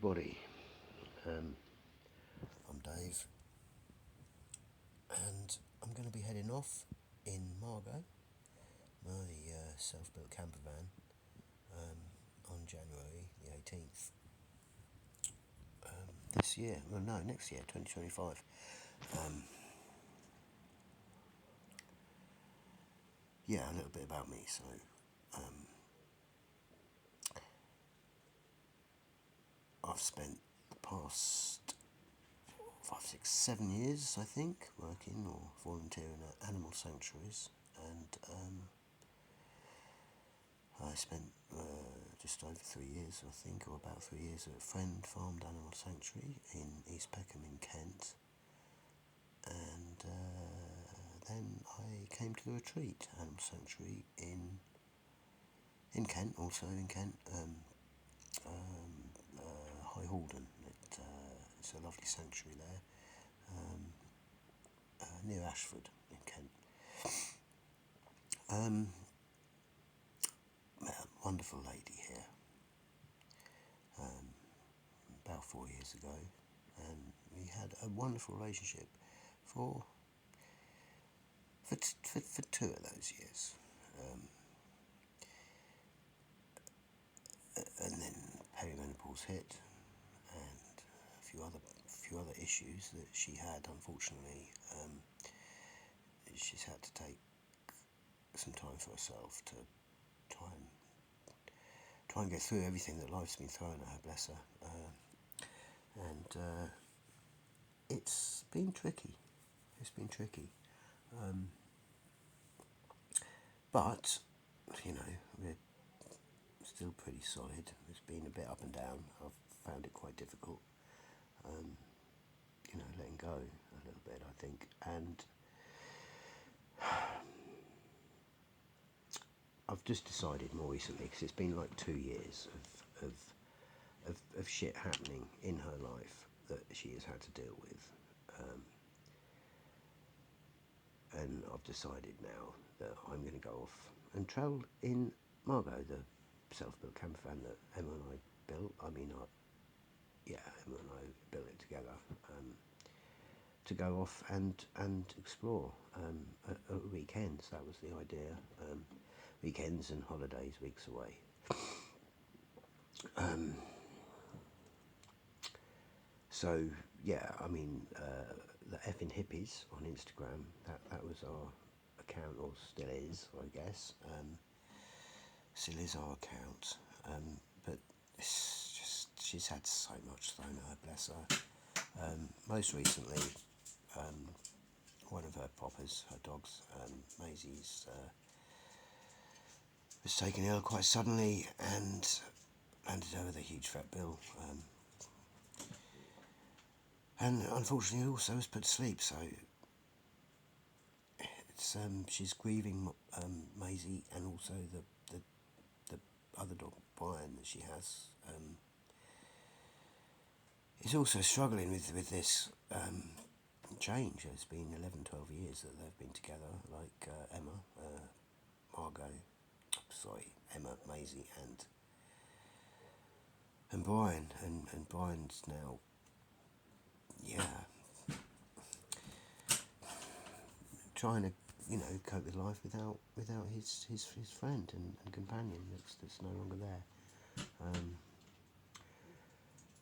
everybody. I'm Dave, and I'm going to be heading off in Margot, my self-built camper van, on January the 18th this year. Well, no, next year, 2025. Yeah, a little bit about me. So, I've spent the past 5, 6, 7 years, I think, working or volunteering at animal sanctuaries, and I spent just over 3 years, I think, or about 3 years at a friend farmed animal sanctuary in East Peckham in Kent, and then I came to the retreat animal sanctuary in Kent, also in Kent, High Halden. It's a lovely sanctuary there, near Ashford in Kent. Met a wonderful lady here about 4 years ago, and we had a wonderful relationship for for 2 of those years, and then perimenopause hit, and a few other issues that she had. Unfortunately, she's had to take some time for herself to try and get through everything that life's been throwing at her. Bless her, and it's been tricky. It's been tricky. But, we're still pretty solid. It's been a bit up and down. I've found it quite difficult, letting go a little bit, I think. And I've just decided more recently, because it's been like 2 years of shit happening in her life that she has had to deal with. And I've decided now that I'm going to go off and travel in Margot, the self-built camper van that Emma and I built. Emma and I built it together, to go off and explore at weekends. That was the idea. Weekends and holidays, weeks away. So yeah, the effing hippies on Instagram. That was our account, or still is, I guess. Still is our account. But it's just, she's had so much thrown at her, bless her. Most recently, one of her poppers, her dogs, Maisie's, was taken ill quite suddenly and landed her with a huge fat bill. And unfortunately also was put to sleep, so it's she's grieving Maisie, and also the other dog, Brian, that she has. He's also struggling with this change. It's been 11, 12 years that they've been together, like Emma, Maisie, and Brian, and Brian's now, trying to cope with life without his friend and companion that's no longer there.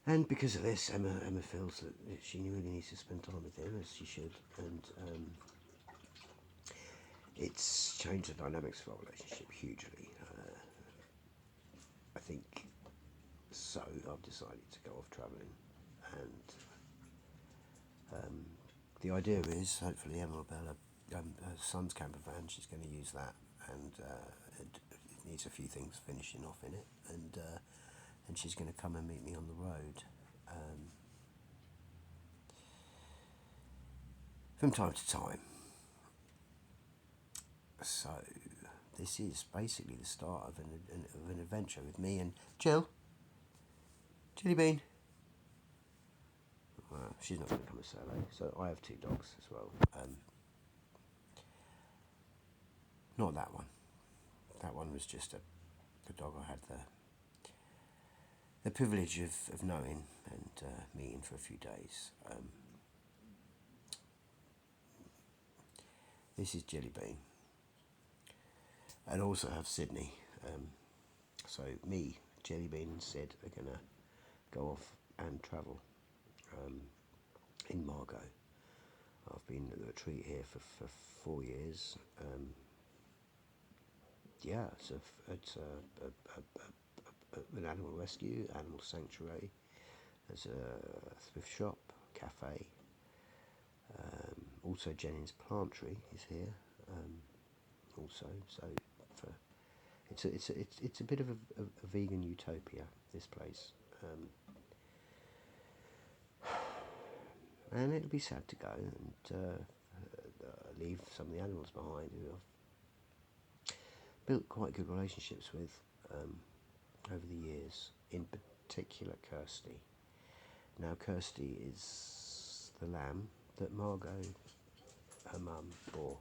And because of this, Emma feels that she really needs to spend time with him, as she should, and it's changed the dynamics of our relationship hugely. I think so. I've decided to go off travelling, and the idea is hopefully Emma will build her son's camper van. She's going to use that, and it needs a few things finishing off in it, and she's going to come and meet me on the road from time to time. So this is basically the start of an adventure with me and Jill. Chili Bean. Well, she's not going to come a solo, so I have 2 dogs as well. Not that one. That one was just the dog I had the privilege of knowing and meeting for a few days. This is Jelly Bean. And also have Sydney. So me, Jelly Bean and Sid are going to go off and travel in Margot. I've been at the retreat here for 4 years. Yeah, it's an animal rescue, animal sanctuary. There's a thrift shop, cafe. Also Jennings Plantry is here. Also, so for it's a bit of a vegan utopia, this place. And it'll be sad to go and leave some of the animals behind who I've built quite good relationships with over the years, in particular Kirsty. Now Kirsty is the lamb that Margot, her mum, bore.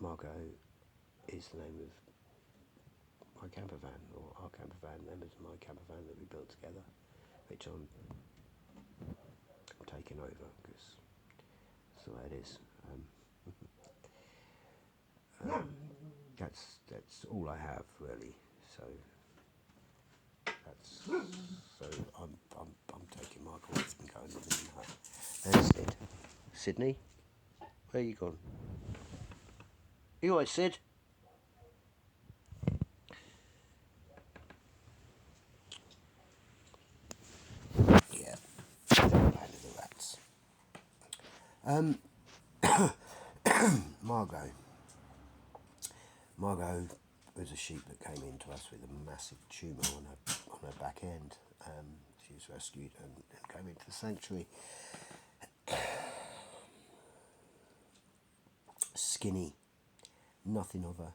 Margot is the name of my camper van, or our camper van, members of my camper van that we built together, which I'm taking over because that's the way it is. That's all I have really. So I'm taking Michael with me going living in her. And Sid, Sydney, where are you gone? You alright, Sid? Yeah, land of the rats. Margot. Margot was a sheep that came into us with a massive tumour on her back end. She was rescued and came into the sanctuary. Skinny, nothing of her.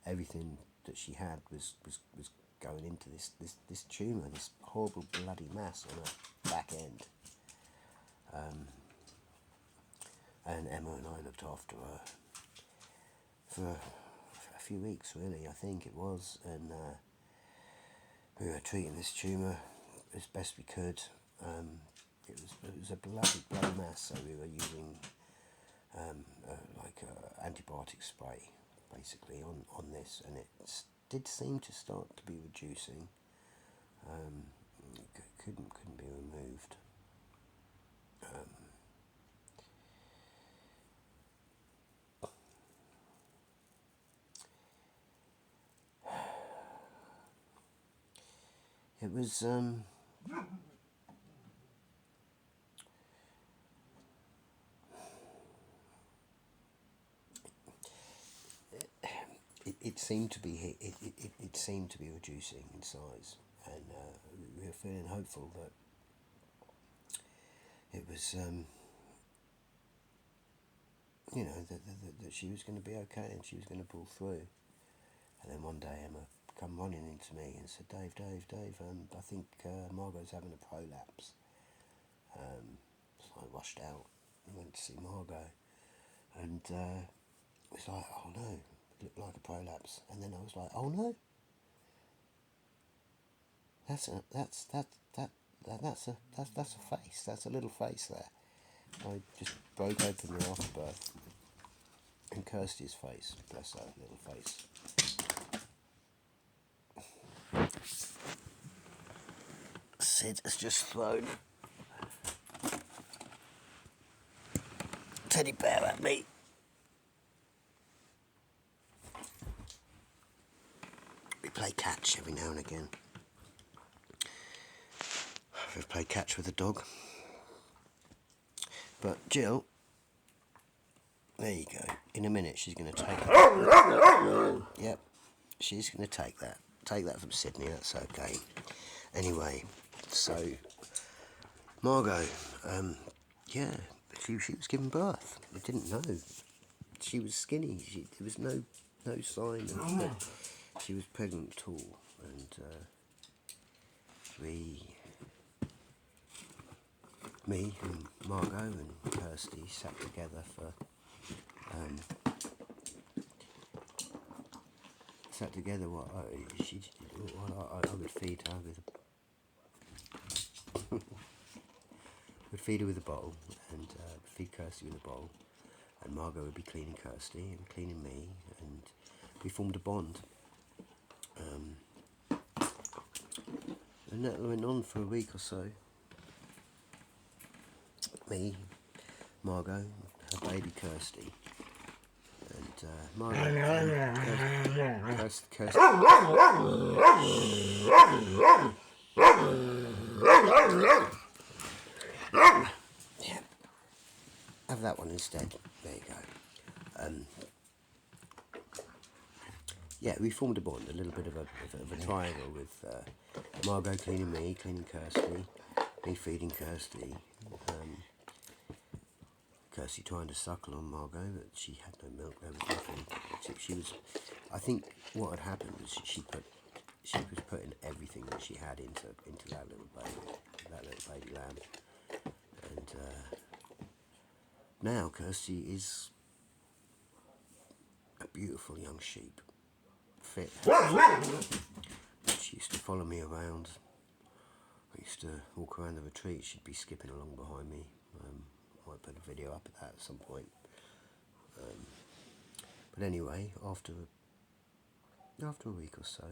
Everything that she had was going into this tumour, this horrible bloody mass on her back end. And Emma and I looked after her for a few weeks, really, I think it was, and we were treating this tumour as best we could. It was a bloody mass, so we were using antibiotic spray basically on this, and it did seem to start to be reducing. It couldn't be removed. It was it seemed to be it seemed to be reducing in size, and we were feeling hopeful that it was that she was going to be okay and she was going to pull through. And then one day Emma come running into me and said, Dave, I think Margot's having a prolapse. So I rushed out and went to see Margot, and it was like, oh no, it looked like a prolapse. And then I was like, oh no, that's a face. That's a little face there. I just broke open the afterbirth, and Kirsty's face, bless her little face. Sid has just thrown teddy bear at me. We play catch every now and again. We've played catch with the dog. But Jill, there you go. In a minute she's going to take it. Yep, she's going to take that. Take that from Sydney, that's okay. Anyway, so Margot, yeah, she was giving birth. I didn't know. She was skinny. There was no sign that she was pregnant at all. And me and Margot and Kirsty sat together that together. What I would feed her with. Would feed her with a bowl, and feed Kirsty with a bowl, and Margot would be cleaning Kirsty and cleaning me, and we formed a bond. And that went on for a week or so. Me, Margot, her baby Kirsty, and Margot. Kirsty. Yeah, have that one instead. There you go. Yeah, we formed a bond, a little bit of a triangle with Margot cleaning me, cleaning Kirsty, me feeding Kirsty, Kirsty trying to suckle on Margot, but she had no milk. There was nothing. She was. I think what had happened was she was putting everything that she had into that little baby lamb, and now Kirsty is a beautiful young sheep, fit. She used to follow me around. I used to walk around the retreat. She'd be skipping along behind me. I might put a video up of that at some point. But anyway, after a week or so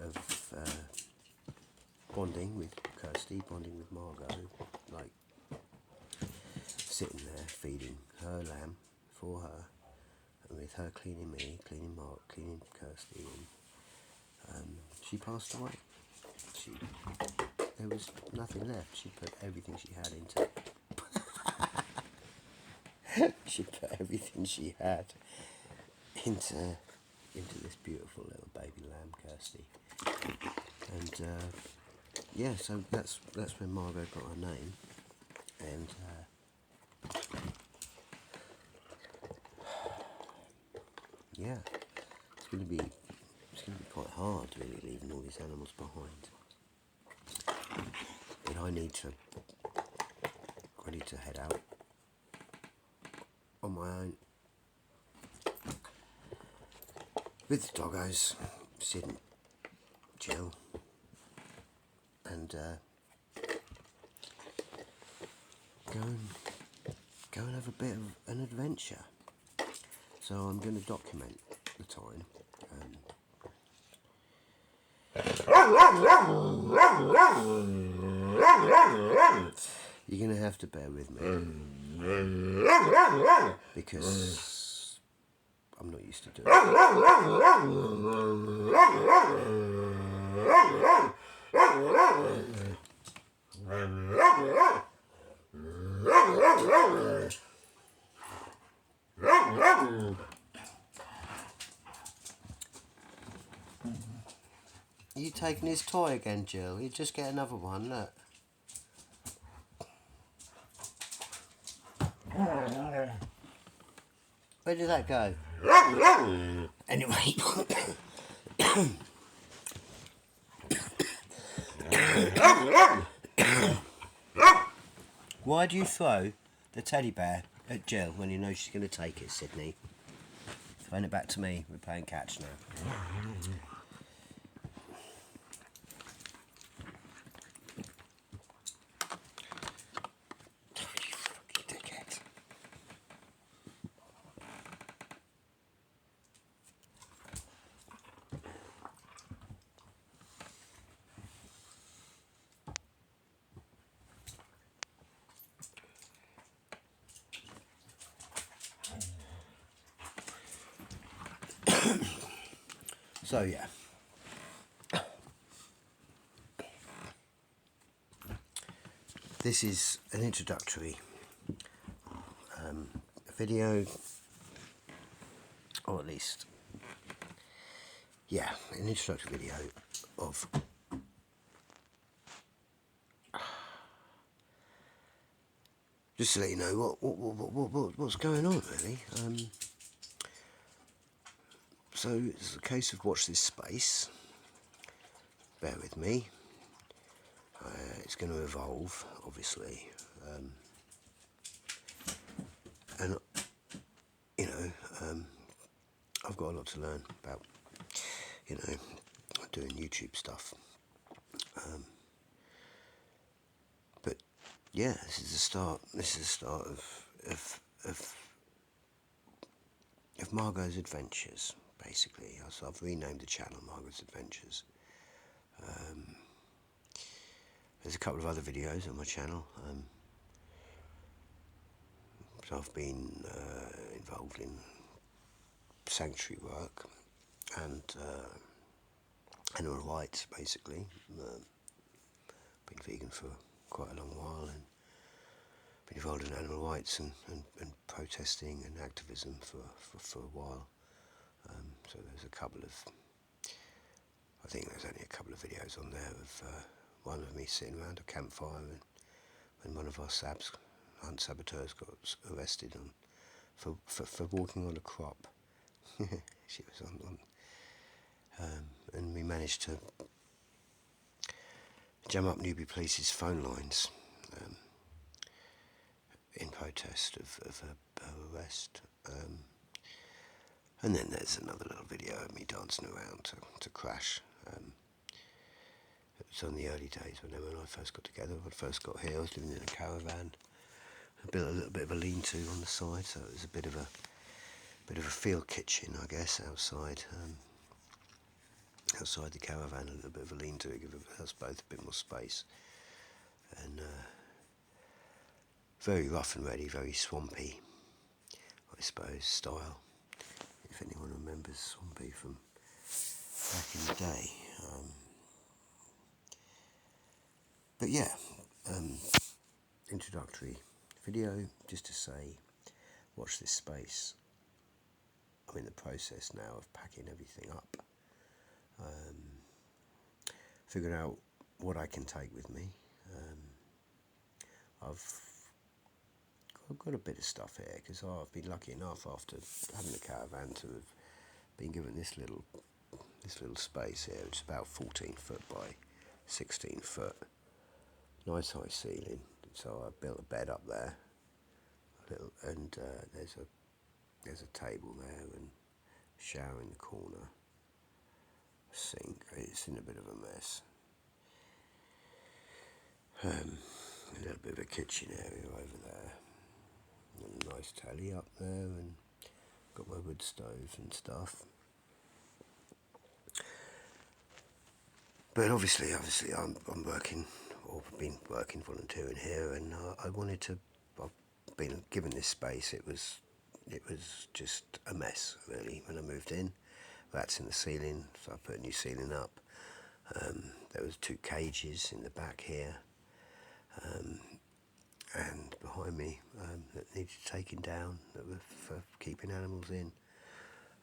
of bonding with Kirsty, bonding with Margot, like sitting there feeding her lamb for her, and with her cleaning me, cleaning Kirsty, and she passed away. There was nothing left. She put everything she had into. She put everything she had into this beautiful little baby lamb, Kirsty. And yeah, so that's when Margot got her name, and yeah, it's going to be quite hard, really, leaving all these animals behind. But I need to head out on my own with the doggos, Sid and Jill, and go and have a bit of an adventure. So I'm going to document the time. You're going to have to bear with me because I'm not used to doing it. Are you taking his toy again, Jill? You just get another one, look. Where did that go? Anyway. Why do you throw the teddy bear at Jill when you know she's going to take it, Sydney? Throwing it back to me. We're playing catch now. So yeah, this is an introductory video, or at least, yeah, an introductory video of just to let you know what's going on, really. So it's a case of watch this space. Bear with me. It's going to evolve, obviously, and you know, I've got a lot to learn about you know, doing YouTube stuff. But yeah, this is the start. This is the start of Margot's Adventures, basically. So I've renamed the channel Margot's Adventures. There's a couple of other videos on my channel. So I've been involved in sanctuary work and animal rights, basically. Been vegan for quite a long while and been involved in animal rights and protesting and activism for a while. So there's a couple of, I think there's only a couple of videos on there of one of me sitting around a campfire when one of our hunt saboteurs got arrested for walking on a crop. She was on and we managed to jam up Newby Police's phone lines in protest of her arrest. And then there's another little video of me dancing around to Crash. It was on the early days when Emma and I first got together. When I first got here, I was living in a caravan. I built a little bit of a lean-to on the side, so it was a bit of a field kitchen, I guess, outside. Outside the caravan, a little bit of a lean-to to give us both a bit more space. And very rough and ready, very swampy, I suppose, style. If anyone remembers Swampy from back in the day. But yeah, introductory video just to say, watch this space. I'm in the process now of packing everything up. Figuring out what I can take with me. I've got a bit of stuff here because I've been lucky enough after having a caravan to have been given this little space here, which is about 14 foot by 16 foot. Nice high ceiling. So I built a bed up there, and there's a table there and a shower in the corner, a sink. It's in a bit of a mess. A little bit of a kitchen area over there, and a nice telly up there, and got my wood stove and stuff. But obviously, I'm working, or been working, volunteering here, and I wanted to. I've been given this space. It was just a mess, really, when I moved in. Rats in the ceiling, so I put a new ceiling up. There was 2 cages in the back here, and behind me that needed taking down, that were for keeping animals in,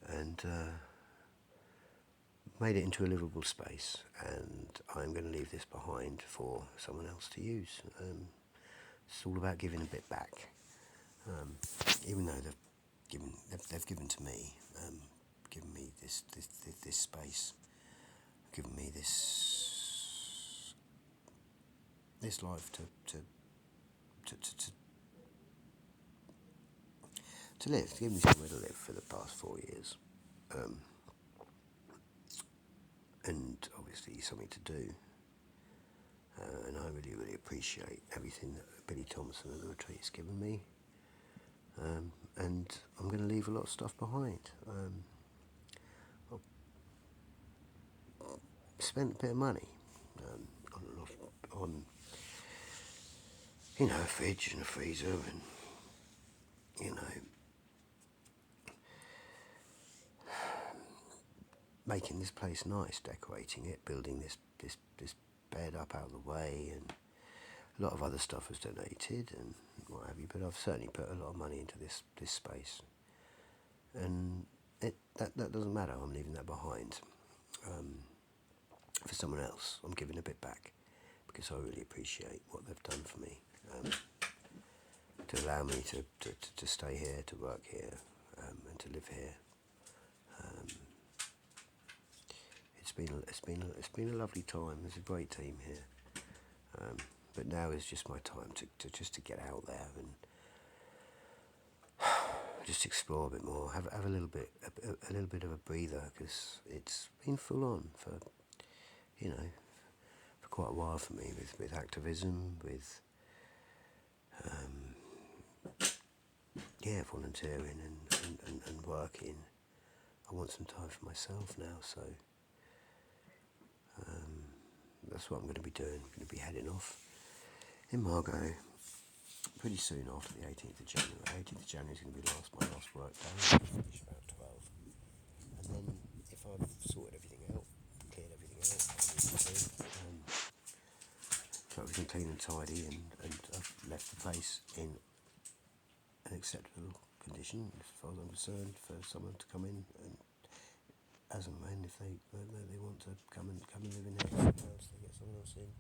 and made it into a livable space. And I'm going to leave this behind for someone else to use. It's all about giving a bit back, even though they've given to me, given me this space, given me this life to live, to give me somewhere to live for the past 4 years, and obviously something to do. And I really appreciate everything that Billy Thompson and the retreat has given me. And I'm going to leave a lot of stuff behind. I spent a bit of money on a fridge and a freezer, and making this place nice, decorating it, building this bed up out of the way, and a lot of other stuff was donated and what have you. But I've certainly put a lot of money into this space, and that doesn't matter. I'm leaving that behind for someone else. I'm giving a bit back because I really appreciate what they've done for me, to allow me to stay here, to work here, and to live here. It's been a lovely time. There's a great team here, but now is just my time to get out there and just explore a bit more, have a little bit of a breather, because it's been full on for, you know, for quite a while for me, with activism, with volunteering and working. I want some time for myself now, so that's what I'm going to be doing. I'm going to be heading off in Margot pretty soon after the 18th of January. 18th of January is going to be my last work day. I'll finish about 12. And then if I've sorted everything out, cleared everything out, got everything clean and tidy, and I've left the place in an acceptable condition, as far as I'm concerned, for someone to come in, and as and when, if they want to come and live in their house, they get someone else in,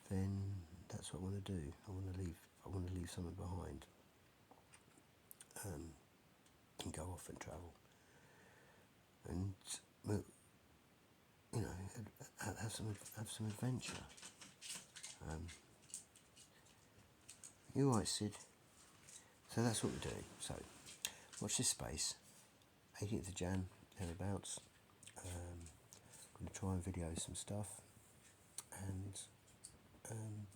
then that's what I want to do. I want to leave something behind, and go off and travel, and you know, have some adventure. You're right, Sid. So that's what we're doing. So watch this space. 18th of Jan, thereabouts. I'm going to try and video some stuff and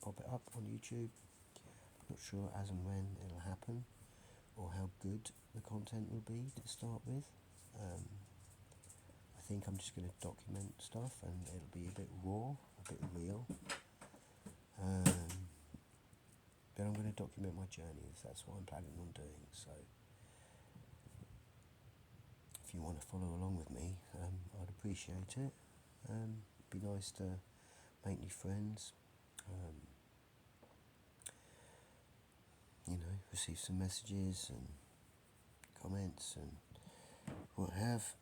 pop it up on YouTube. Not sure as and when it'll happen, or how good the content will be to start with. I think I'm just going to document stuff, and it'll be a bit raw, a bit real. But I'm going to document my journeys. That's what I'm planning on doing. So if you want to follow along with me, I'd appreciate it. It'd be nice to make new friends. You know, receive some messages and comments and what have.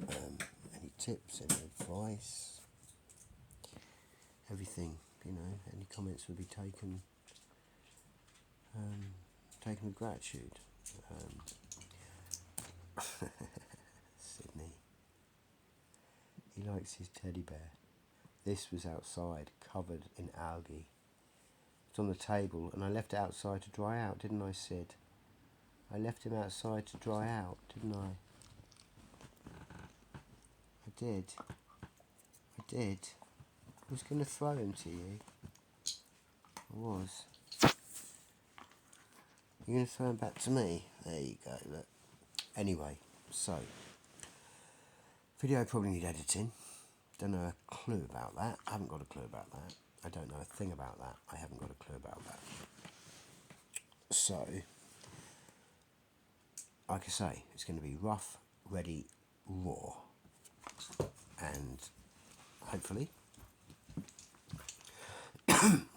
Any tips, any advice, everything, you know, any comments will be taken with gratitude. Sydney, he likes his teddy bear. This was outside, covered in algae. It's on the table, and I left it outside to dry out, didn't I, Sid? I left him outside to dry out, didn't I? I did. I was going to throw him to you. I was. You're going to throw him back to me? There you go, look. Anyway, so, video probably need editing. Don't know a clue about that. I haven't got a clue about that. I don't know a thing about that. I haven't got a clue about that. So, like I say, it's going to be rough, ready, raw. And hopefully,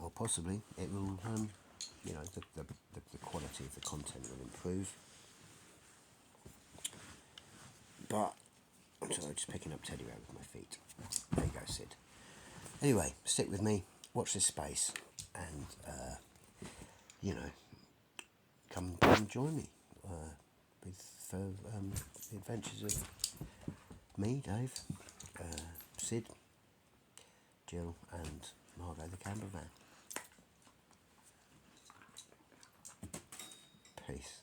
or possibly, it will, you know, the quality of the content will improve. But, I'm sorry, just picking up Teddy Bear with my feet. There you go, Sid. Anyway, stick with me, watch this space, and, you know, come and join me for the adventures of me, Dave, Sid, Jill, and Margot the camper van. Peace.